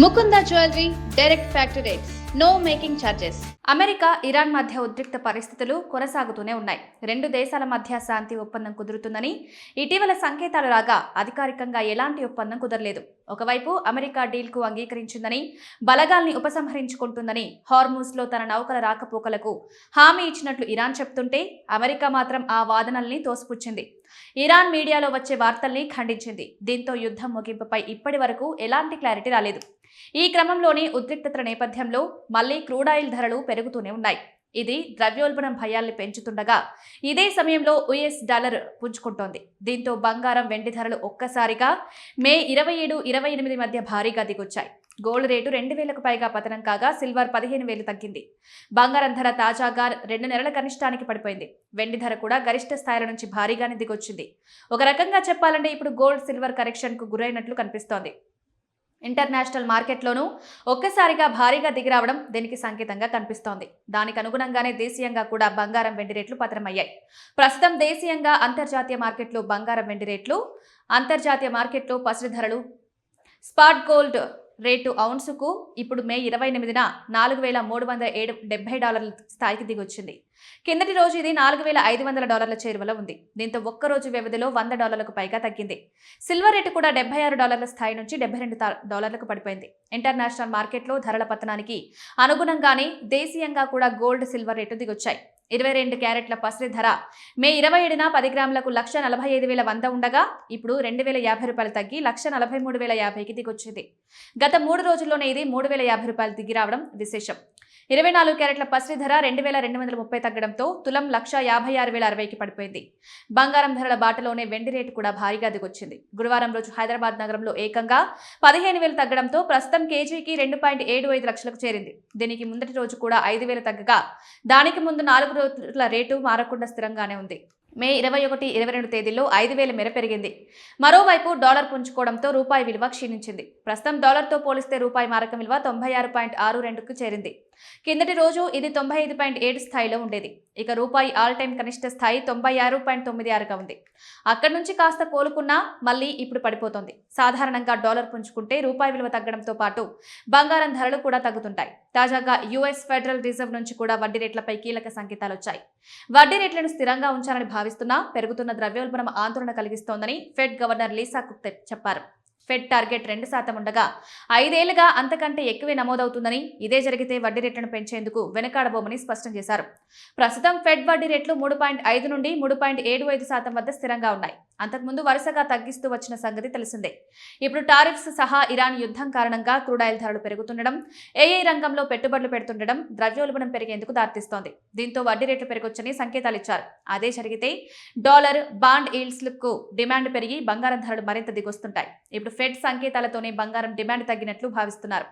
Mukunda jewellery direct factory rates, no making charges. America Iran మధ్య ఉద్రిక్త పరిస్థితులు కొనసాగుతూనే ఉన్నాయి. రెండు దేశాల మధ్య శాంతి ఒప్పందం కుదురుతుందని ఇటీవల సంకేతాలు రాగా అధికారికంగా ఎలాంటి ఒప్పందం కుదరలేదు. ఒకవైపు అమెరికా డీల్కు అంగీకరించిందని, బలగాల్ని ఉపసంహరించుకుంటుందని, హార్మూజ్లో తన నౌకల రాకపోకలకు హామీ ఇచ్చినట్లు ఇరాన్ చెప్తుంటే, అమెరికా మాత్రం ఆ వాదనల్ని తోసిపుచ్చింది. ఇరాన్ మీడియాలో వచ్చే వార్తల్ని ఖండించింది. దీంతో యుద్ధం ముగింపుపై ఇప్పటి వరకు ఎలాంటి క్లారిటీ రాలేదు. ఈ క్రమంలోనే ఉద్రిక్తతల నేపథ్యంలో మళ్లీ క్రూడాయిల్ ధరలు పెరుగుతూనే ఉన్నాయి. ఇది ద్రవ్యోల్బణం భయాల్ని పెంచుతుండగా, ఇదే సమయంలో యుఎస్ డాలర్ పుంజుకుంటోంది. దీంతో బంగారం, వెండి ధరలు ఒక్కసారిగా మే 27-28 మధ్య భారీగా దిగొచ్చాయి. గోల్డ్ రేటు 2,000కు పైగా పతనం కాగా, సిల్వర్ 15,000 తగ్గింది. బంగారం ధర తాజాగా 2 నెలల కనిష్టానికి పడిపోయింది. వెండి ధర కూడా గరిష్ట స్థాయిల నుంచి భారీగానే దిగొచ్చింది. ఒక రకంగా చెప్పాలంటే ఇప్పుడు గోల్డ్, సిల్వర్ కరెక్షన్కు గురైనట్లు కనిపిస్తోంది. ఇంటర్నేషనల్ మార్కెట్లోనూ ఒక్కసారిగా భారీగా దిగిరావడం దీనికి సంకేతంగా కనిపిస్తోంది. దానికి అనుగుణంగానే దేశీయంగా కూడా బంగారం, వెండి రేట్లు పతనమయ్యాయి. ప్రస్తుతం దేశీయంగా అంతర్జాతీయ మార్కెట్లో బంగారం, వెండి రేట్లు, అంతర్జాతీయ మార్కెట్లో పసిడి ధరలు, స్పాట్ గోల్డ్ రేటు ఔన్సుకు ఇప్పుడు మే 28న $4,370 స్థాయికి దిగొచ్చింది. కిందటి రోజు ఇది $4,500 చేరువలో ఉంది. దీంతో ఒక్కరోజు వ్యవధిలో $100కు పైగా తగ్గింది. సిల్వర్ రేటు కూడా $76 స్థాయి నుంచి $72కు పడిపోయింది. ఇంటర్నేషనల్ మార్కెట్లో ధరల పతనానికి అనుగుణంగానే దేశీయంగా కూడా గోల్డ్, సిల్వర్ రేటు దిగొచ్చాయి. 22 క్యారెట్ల పసిడి ధర మే 27న 10 గ్రాములకు $1,45,100 ఉండగా, ఇప్పుడు $2,050 తగ్గి $1,43,050కి దిగొచ్చింది. గత 3 రోజుల్లోనే ఇది $3,050 దిగి రావడం విశేషం. 24 క్యారెట్ల పసిడి ధర 2,230 తగ్గడంతో తులం $1,56,060కి పడిపోయింది. బంగారం ధరల బాటలోనే వెండి రేటు కూడా భారీగా దిగొచ్చింది. గురువారం రోజు హైదరాబాద్ నగరంలో ఏకంగా 15,000 తగ్గడంతో ప్రస్తుతం కేజీకి 2.75 లక్షలకు చేరింది. దీనికి ముందటి రోజు కూడా 5,000 తగ్గగా, దానికి ముందు 4 రోజుల రేటు మారకుండా స్థిరంగానే ఉంది. మే 21, 22 తేదీల్లో 5,000 మేర పెరిగింది. మరోవైపు డాలర్ పుంజుకోవడంతో రూపాయి విలువ క్షీణించింది. ప్రస్తుతం డాలర్తో పోలిస్తే రూపాయి మారకం విలువ 96.62కు చేరింది. కిందటి రోజు ఇది 95.7 స్థాయిలో ఉండేది. ఇక రూపాయి ఆల్ టైమ్ కనిష్ట స్థాయి 96.96గా ఉంది. అక్కడి నుంచి కాస్త కోలుకున్నా మళ్ళీ ఇప్పుడు పడిపోతోంది. సాధారణంగా డాలర్ పుంజుకుంటే రూపాయి విలువ తగ్గడంతో పాటు బంగారం ధరలు కూడా తగ్గుతుంటాయి. తాజాగా యుఎస్ ఫెడరల్ రిజర్వ్ నుంచి కూడా వడ్డీ రేట్లపై కీలక సంకేతాలు వచ్చాయి. వడ్డీ రేట్లను స్థిరంగా ఉంచాలని భావిస్తున్నా పెరుగుతున్న ద్రవ్యోల్బణం ఆందోళన కలిగిస్తోందని ఫెడ్ గవర్నర్ లీసా కుక్ చెప్పారు. ఫెడ్ టార్గెట్ 2% ఉండగా 5 ఏళ్లుగా అంతకంటే ఎక్కువే నమోదవుతుందని, ఇదే జరిగితే వడ్డీ రేట్లను పెంచేందుకు వెనకాడబోమని స్పష్టం చేశారు. ప్రస్తుతం ఫెడ్ వడ్డీ రేట్లు 3.5 నుండి 3.75% వద్ద స్థిరంగా ఉన్నాయి. అంతకుముందు వరుసగా తగ్గిస్తూ వచ్చిన సంగతి తెలిసిందే. ఇప్పుడు టారిఫ్స్ సహా ఇరాన్ యుద్ధం కారణంగా క్రూడాయిల్ ధరలు పెరుగుతుండడం, ఏఐ రంగంలో పెట్టుబడులు పెడుతుండడం ద్రవ్యోల్బణం పెరిగేందుకు దారితీస్తోంది. దీంతో వడ్డీ రేట్లు పెరగొచ్చని సంకేతాలు ఇచ్చారు. అదే జరిగితే డాలర్, బాండ్ ఈల్డ్స్లకు డిమాండ్ పెరిగి బంగారం ధరలు మరింత దిగొస్తుంటాయి. ఇప్పుడు ఫెడ్ సంకేతాలతోనే బంగారం డిమాండ్ తగ్గినట్లు భావిస్తున్నారు.